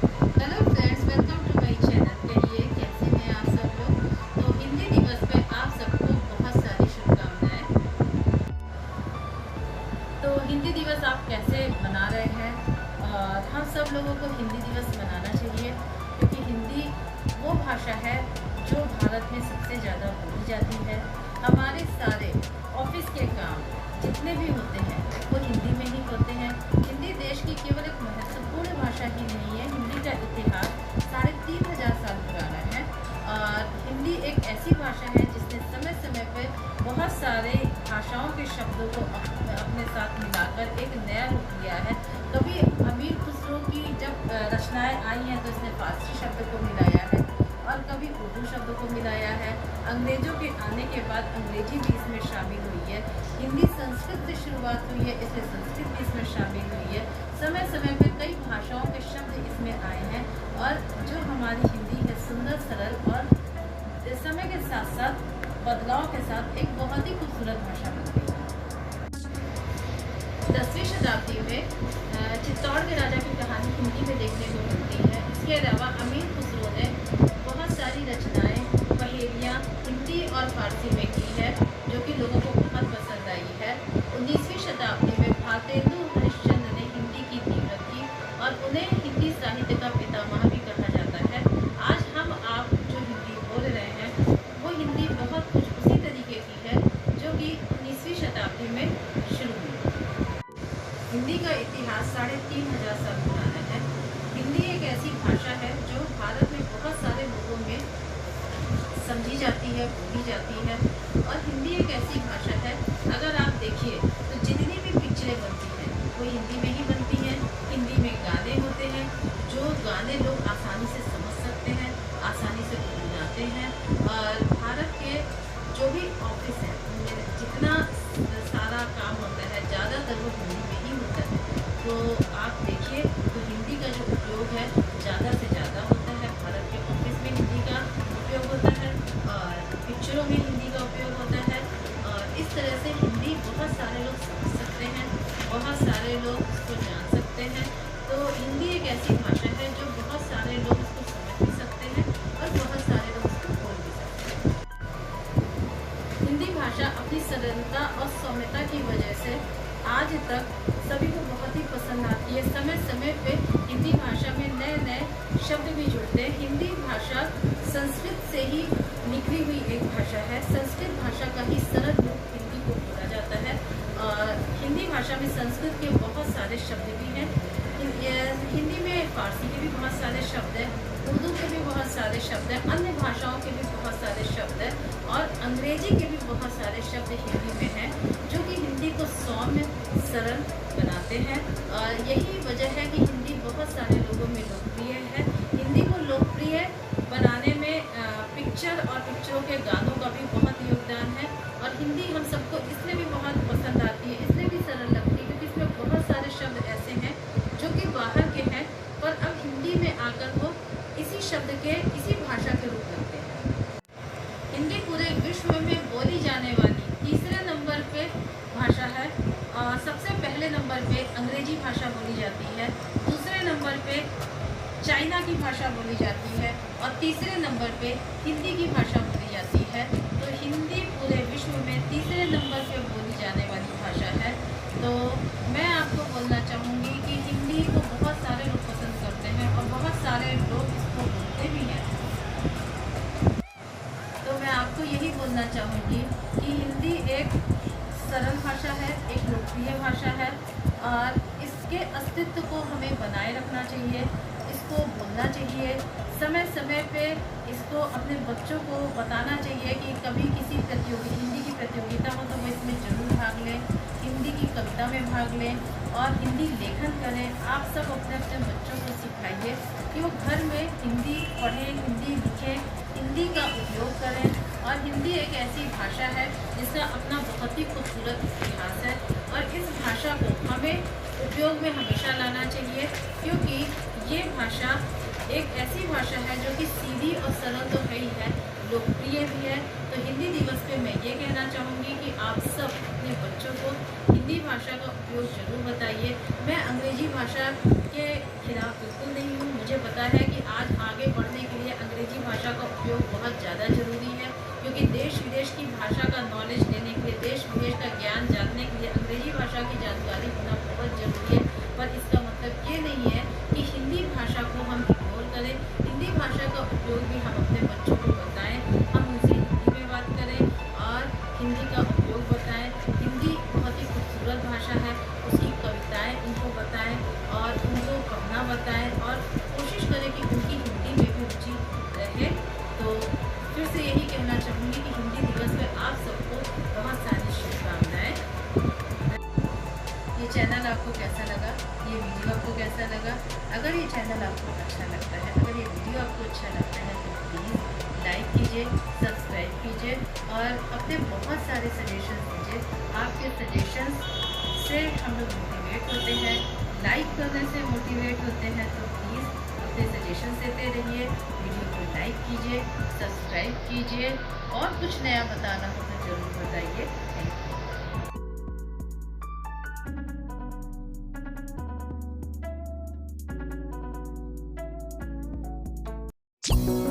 Hello friends, welcome to my channel. कहिए कैसे हैं आप सब लोग। तो हिंदी दिवस पे आप सबको बहुत सारी शुभकामनाएं। तो हिंदी दिवस आप कैसे मना रहे हैं? और हम सब लोगों को हिंदी दिवस मनाना चाहिए, क्योंकि हिंदी वो भाषा है जो भारत में सबसे ज़्यादा बोली जाती है। हमारे सारे ऑफिस के काम जितने भी होते हैं वो हिंदी में ही होते हैं। हिंदी देश की केवल एक महत्वपूर्ण भाषा ही नहीं है, हिंदी का इतिहास 3500 साल पुराना है। और हिंदी एक ऐसी भाषा है जिसने समय समय पर बहुत सारे भाषाओं के शब्दों को अपने साथ मिलाकर एक नया रूप लिया है। कभी अमीर खुसरो की जब रचनाएं आई हैं तो इसने फारसी शब्द को मिलाया है, और कभी उर्दू शब्दों को मिलाया है। अंग्रेजों के आने के बाद अंग्रेजी भी इसमें शामिल हुई है। हिंदी संस्कृत से शुरुआत हुई है, इसलिए संस्कृत भी इसमें शामिल हुई है। समय समय पे कई भाषाओं के शब्द इसमें आए हैं, और जो हमारी हिंदी है सुंदर, सरल और समय के साथ साथ बदलाव के साथ एक बहुत ही खूबसूरत भाषा बन गई है। 10वीं शताब्दी में चित्तौड़ के राजा की कहानी हिंदी में देखने को मिलती है। इसके अलावा अमीर खुसरो ने बहुत सारी रचनाएं, पहेलियाँ हिंदी और फारसी में की है, जो कि लोगों को बहुत पसंद आई है। 19वीं शताब्दी में भारतेंदु हरिश्चंद्र ने हिंदी की तीव्रता की, और उन्हें हिंदी साहित्य का पितामह भी कहा जाता है। आज हम आप जो हिंदी बोल रहे हैं वो हिंदी बहुत कुछ उसी तरीके की है जो कि 19वीं शताब्दी में शुरू हुई। हिंदी का इतिहास 3500 साल पुराना है। हिंदी एक ऐसी भाषा है जो भारत में बहुत सारे लोगों में समझी जाती है, बोली जाती है। और हिंदी एक ऐसी भाषा है, अगर आप देखिए तो जितनी भी पिक्चरें बनती हैं वो हिंदी में ही बनती हैं। हिंदी में गाने होते हैं, जो गाने लोग आसानी से समझ सकते हैं, आसानी से गुनगुनाते हैं। और भारत के जो भी ऑफिस है उनमें जितना सारा काम होता है ज़्यादातर वो हिंदी में ही होता है। तो आप देखिए तो हिंदी का जो उपयोग है ज़्यादा से ज़्यादा होता है। भारत के ऑफिस में हिंदी का उपयोग होता है, और पिक्चरों में हिंदी का उपयोग होता है। और इस तरह से हिंदी बहुत सारे लोग समझ सकते हैं, बहुत सारे लोग इसको जान सकते हैं। तो हिंदी एक ऐसी भाषा है जो बहुत सारे लोग इसको समझ भी सकते हैं, और बहुत सारे लोग इसको बोल भी सकते हैं। हिंदी भाषा अपनी सरलता और सौम्यता की वजह से आज तक सभी को बहुत ही पसंद आती है। समय समय पे हिंदी भाषा में नए नए शब्द भी जुड़ते हैं। हिंदी भाषा संस्कृत से ही निकली हुई एक भाषा है। संस्कृत भाषा का ही सरल रूप हिंदी को बोला जाता है। और हिंदी भाषा में संस्कृत के बहुत सारे शब्द भी हैं। हिंदी में फारसी के भी बहुत सारे शब्द हैं, उर्दू के भी बहुत सारे शब्द हैं, अन्य भाषाओं के भी बहुत सारे शब्द हैं, और अंग्रेजी के भी बहुत सारे शब्द हिंदी में हैं, जो कि हिंदी को सौम्य, सरल बनाते हैं। और यही वजह है कि हिंदी बहुत सारे लोगों में लोकप्रिय है। हिंदी को लोकप्रिय बनाने में पिक्चर और पिक्चरों के गानों का भी बहुत योगदान है। और हिंदी हम सबको इसलिए भी बहुत पसंद आती है, इसलिए भी सरल लगती है, क्योंकि इसमें बहुत सारे शब्द ऐसे हैं जो कि बाहर के हैं, पर अब हिंदी में आकर वो इसी शब्द के, इसी भाषा के रूप लगते हैं। हिंदी पूरे विश्व में बोली जाने वाली तीसरे नंबर पे भाषा है। और सबसे पहले नंबर पे अंग्रेजी भाषा बोली जाती है, दूसरे नंबर पे चाइना की भाषा बोली जाती है, और तीसरे नंबर पे हिंदी की भाषा बोली जाती है। तो हिंदी पूरे विश्व में तीसरे नंबर पे बोली जाने वाली भाषा है। तो मैं आपको बोलना चाहूँगी कि हिंदी को बहुत सारे लोग पसंद करते हैं, और बहुत सारे लोग इसको बोलते भी हैं। तो मैं आपको यही बोलना चाहूँगी कि हिंदी एक सरल भाषा है, एक लोकप्रिय भाषा है, और इसके अस्तित्व को हमें बनाए रखना चाहिए, इसको बोलना चाहिए। समय समय पे इसको अपने बच्चों को बताना चाहिए कि कभी किसी हिंदी की प्रतियोगिता हो तो वो इसमें ज़रूर भाग लें, हिंदी की कविता में भाग लें, और हिंदी लेखन करें। आप सब अपने अपने बच्चों को सिखाइए कि वो घर में हिंदी पढ़ें, हिंदी लिखें, हिंदी का उपयोग करें। और हिंदी एक ऐसी भाषा है जिसका अपना बहुत ही खूबसूरत इतिहास है, और इस भाषा को हमें उपयोग में हमेशा लाना चाहिए, क्योंकि ये भाषा एक ऐसी भाषा है जो कि सीधी और सरल तो है ही है, लोकप्रिय भी है। तो हिंदी दिवस पे मैं ये कहना चाहूँगी कि आप सब अपने बच्चों को हिंदी भाषा का उपयोग ज़रूर बताइए। मैं अंग्रेजी भाषा के खिलाफ बिल्कुल नहीं हूँ, मुझे होता है कि आज आगे बढ़ने के लिए अंग्रेजी भाषा का उपयोग बहुत ज़्यादा ज़रूरी है, क्योंकि देश विदेश की भाषा का नॉलेज लेने के लिए, देश विदेश का ज्ञान जानने के लिए अंग्रेजी भाषा की जानकारी होना बहुत ज़रूरी है। पर इसका मतलब ये नहीं है कि हिंदी भाषा को हम इग्नोर करें। हिंदी भाषा का उपयोग भी हम अपने बच्चों को बताएं, हम उनसे हिंदी में बात करें और हिंदी का उपयोग बताएं। हिंदी बहुत ही खूबसूरत भाषा है, उसकी कविताएं उनको बताएं और उनको पढ़ना बताएं और कोशिश करें कि उनकी हिंदी में भी रुचि रहे। तो फिर से यही कहना चाहूँगी कि हिंदी दिवस पर आप सबको बहुत सारी शुभकामनाएं। ये चैनल आपको कैसा लगा, ये वीडियो आपको कैसा लगा? अगर ये चैनल आपको अच्छा लगता है, अगर ये वीडियो आपको अच्छा लगता है तो प्लीज़ लाइक कीजिए, सब्सक्राइब कीजिए और अपने बहुत सारे सजेशंस दीजिए। आपके सजेशंस से हम लोग मोटिवेट होते हैं, लाइक करने से मोटिवेट होते हैं। तो प्लीज़ अपने सजेशंस देते रहिए, वीडियो को लाइक कीजिए, सब्सक्राइब कीजिए और कुछ नया बताना हो तो ज़रूर बताइए। Thank you.